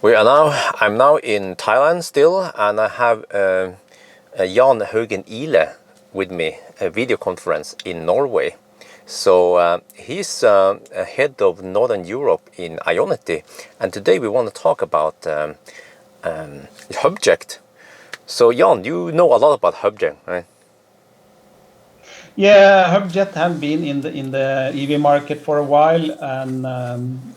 I'm now in Thailand still, and I have Jan Haugen Ile with me, a video conference in Norway. So he's head of Northern Europe in Ionity, and today we want to talk about Hubject. So Jan, you know a lot about Hubject, right? Yeah, Hubject have been in the EV market for a while, and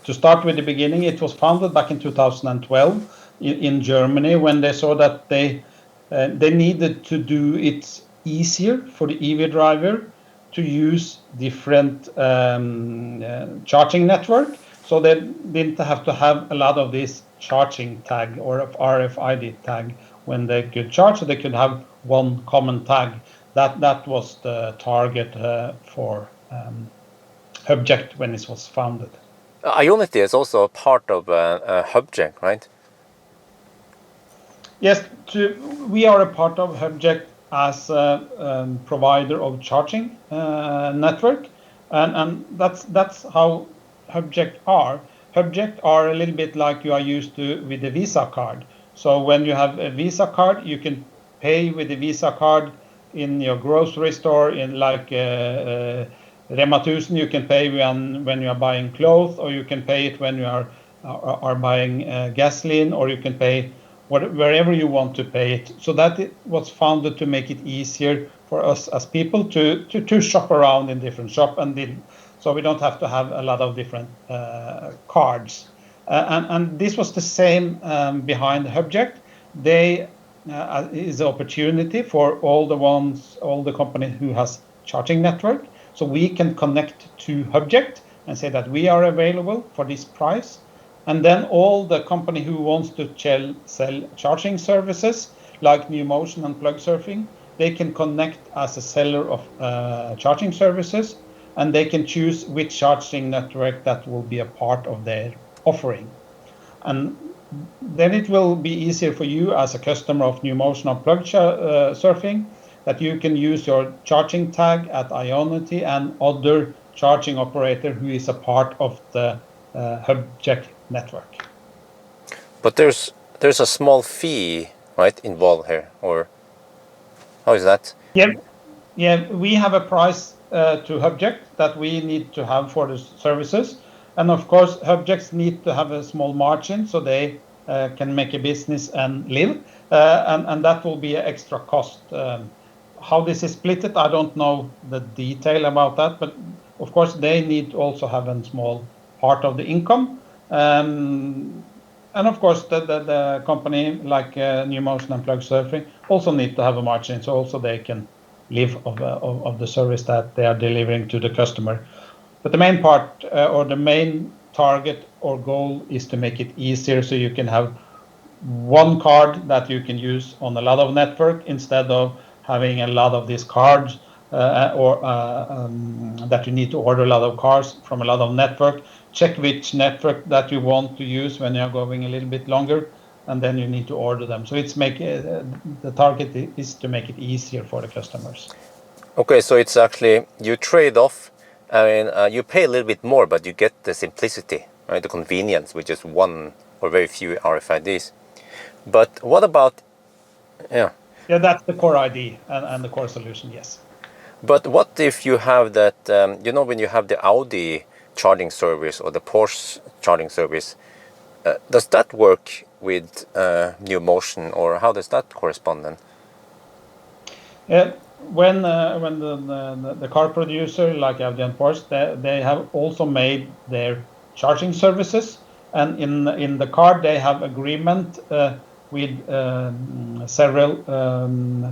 to start with the beginning, it was founded back in 2012 in Germany when they saw that they needed to do it easier for the EV driver to use different charging network, so they didn't have to have a lot of this charging tag or RFID tag when they could charge, so they could have one common tag. That was the target for Hubject when it was founded. Ionity is also a part of Hubject, right? Yes, we are a part of Hubject as a provider of charging network, and that's how Hubject are. Hubject are a little bit like you are used to with the Visa card. So when you have a Visa card, you can pay with the Visa card in your grocery store, in like Rema 1000, you can pay when you are buying clothes, or you can pay it when you are buying gasoline, or you can pay wherever you want to pay it. So that it was founded to make it easier for us as people to shop around in different shops, so we don't have to have a lot of different cards. And this was the same behind Hubject. They is an opportunity for all the companies who has charging network. So we can connect to Hubject and say that we are available for this price. And then all the company who wants to sell charging services like NewMotion and Plugsurfing, they can connect as a seller of charging services, and they can choose which charging network that will be a part of their offering. And then it will be easier for you as a customer of NewMotion or Plugsurfing that you can use your charging tag at Ionity and other charging operator who is a part of the Hubject network. But there's a small fee, right, involved here, or how is that? Yeah, we have a price to Hubject that we need to have for the services, and of course Hubjects need to have a small margin so they can make a business and live, and that will be an extra cost. How this is split, I don't know the detail about that, but of course they need to also have a small part of the income, and of course the company like NewMotion and Plugsurfing also need to have a margin, so also they can live of the service that they are delivering to the customer. But the main part or the main target or goal is to make it easier, so you can have one card that you can use on a lot of network instead of having a lot of these cards or that you need to order a lot of cars from a lot of network. Check which network that you want to use when you're going a little bit longer, and then you need to order them. So the target is to make it easier for the customers. Okay, so it's actually you trade off. I mean, you pay a little bit more, but you get the simplicity, right? The convenience, which is one or very few RFIDs. But what about, Yeah, that's the core ID and the core solution, yes. But what if you have that, when you have the Audi charging service or the Porsche charging service, does that work with NewMotion, or how does that correspond then? When the car producer like Audi and Porsche, they have also made their charging services, and in the car they have agreement with several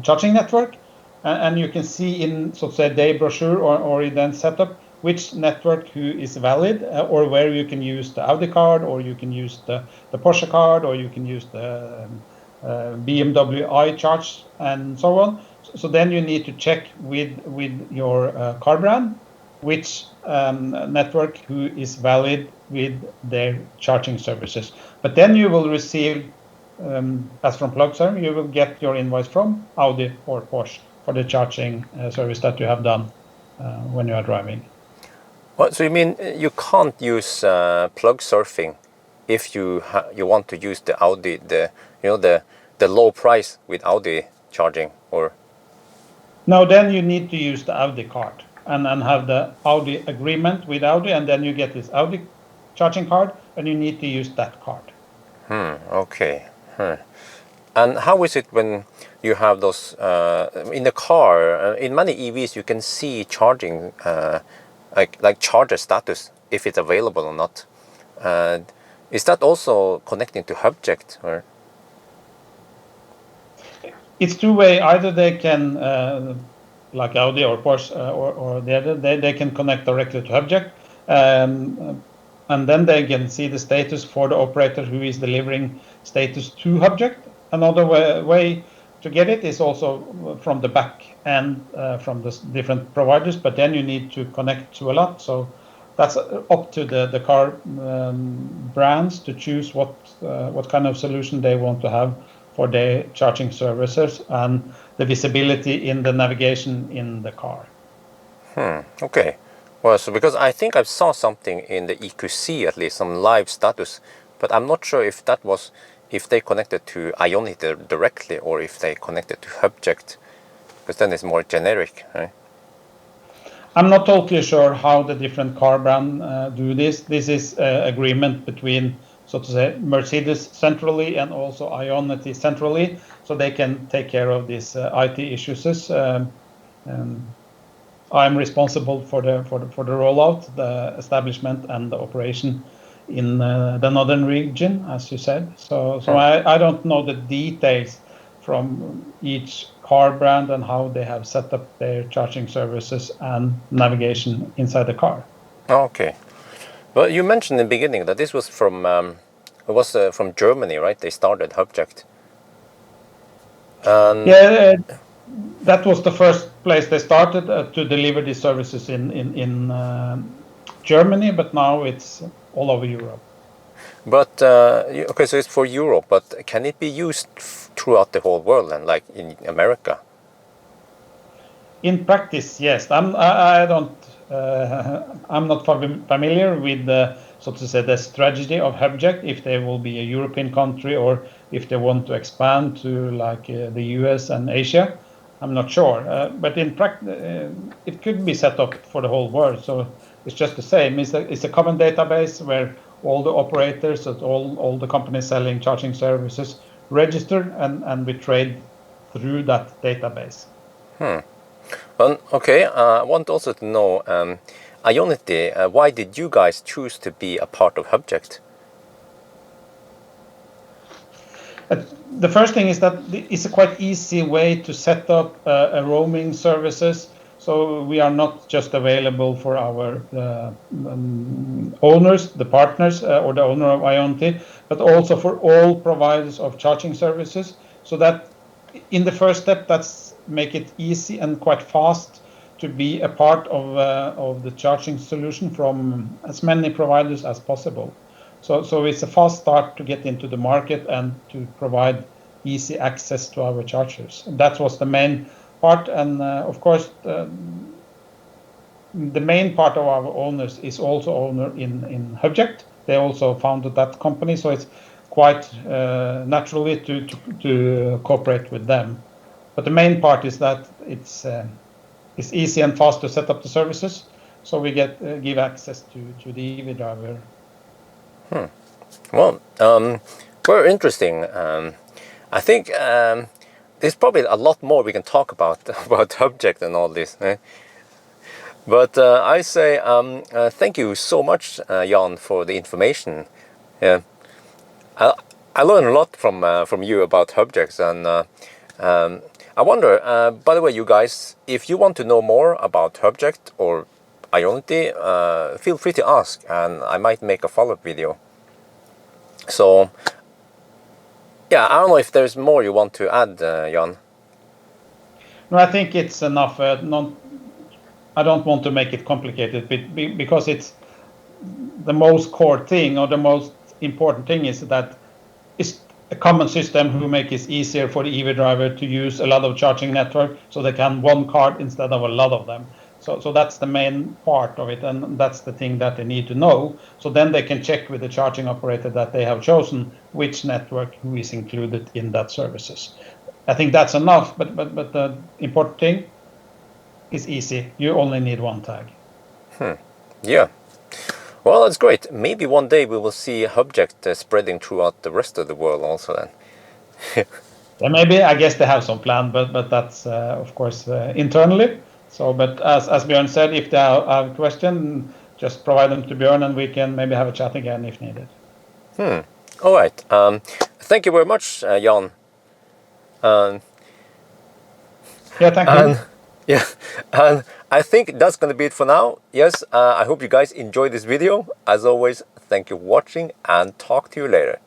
charging network, and you can see in, so to say, their brochure or event setup which network who is valid, or where you can use the Audi card, or you can use the Porsche card, or you can use the BMW iCharge and so on. So then you need to check with your car brand which network who is valid with their charging services. But then you will receive, as from Plugsurfing, you will get your invoice from Audi or Porsche for the charging service that you have done when you are driving. What, so you mean you can't use Plugsurfing if you want to use the Audi, the low price with Audi charging, or? No, then you need to use the Audi card and have the Audi agreement with Audi, and then you get this Audi charging card, and you need to use that card. Okay. And how is it when you have those in the car? In many EVs, you can see charging, like charger status, if it's available or not. Is that also connecting to Hubject, or? It's two-way. Either they can, like Audi or Porsche or the other, they can connect directly to Hubject, and then they can see the status for the operator who is delivering status to Hubject. Another way to get it is also from the back end from the different providers, but then you need to connect to a lot. So that's up to the car brands to choose what kind of solution they want to have for their charging services and the visibility in the navigation in the car. Okay. Well, so because I think I saw something in the EQC, at least some live status, but I'm not sure if that was, if they connected to Ionity directly or if they connected to Hubject, because then it's more generic, right? I'm not totally sure how the different car brands do this. This is agreement between, so to say, Mercedes centrally and also Ionity centrally, so they can take care of these IT issues. I'm responsible for the rollout, the establishment, and the operation in the northern region, as you said. So I don't know the details from each car brand and how they have set up their charging services and navigation inside the car. Okay. Well, you mentioned in the beginning that this was from from Germany, right? They started Hubject. Yeah, that was the first place they started to deliver these services in Germany, but now it's all over Europe. But okay, so it's for Europe, but can it be used throughout the whole world and like in America? In practice, yes. I'm not familiar with the, so to say, the strategy of Hubject, if they will be a European country or if they want to expand to like the US and Asia. I'm not sure, but in practice, it could be set up for the whole world. So it's just the same. It's a common database where all the operators, all the companies selling charging services register, and we trade through that database. Okay, I want also to know, Ionity, why did you guys choose to be a part of Hubject? The first thing is that it's a quite easy way to set up a roaming services. So we are not just available for our owners, the partners, or the owner of Ionity, but also for all providers of charging services. So that in the first step, that's make it easy and quite fast to be a part of the charging solution from as many providers as possible. So it's a fast start to get into the market and to provide easy access to our chargers. And that was the main part. And of course, the main part of our owners is also owner in Hubject. They also founded that company, so it's quite naturally to cooperate with them. But the main part is that it's easy and fast to set up the services, so we give access to the EV driver. Well, very interesting. I think there's probably a lot more we can talk about Hubject and all this. But I say thank you so much, Jan, for the information. Yeah, I learned a lot from you about Hubjects, and I wonder. By the way, you guys, if you want to know more about Hubject or Ionity, feel free to ask, and I might make a follow-up video. So, yeah, I don't know if there's more you want to add, Jan. No, I think it's enough. I don't want to make it complicated, because it's the most core thing, or the most important thing is that it's a common system who make it easier for the EV driver to use a lot of charging network, so they can one card instead of a lot of them. So that's the main part of it, and that's the thing that they need to know. So then they can check with the charging operator that they have chosen which network who is included in that services. I think that's enough, but the important thing is easy. You only need one tag. Yeah. Well, that's great. Maybe one day we will see Hubject spreading throughout the rest of the world also then. Yeah, maybe, I guess they have some plan, but that's of course internally. So, but as Bjørn said, if they have a question, just provide them to Bjørn and we can maybe have a chat again if needed. All right. Thank you very much, Jan. Yeah, thank you. Yeah, and I think that's going to be it for now. Yes, I hope you guys enjoyed this video. As always, thank you for watching and talk to you later.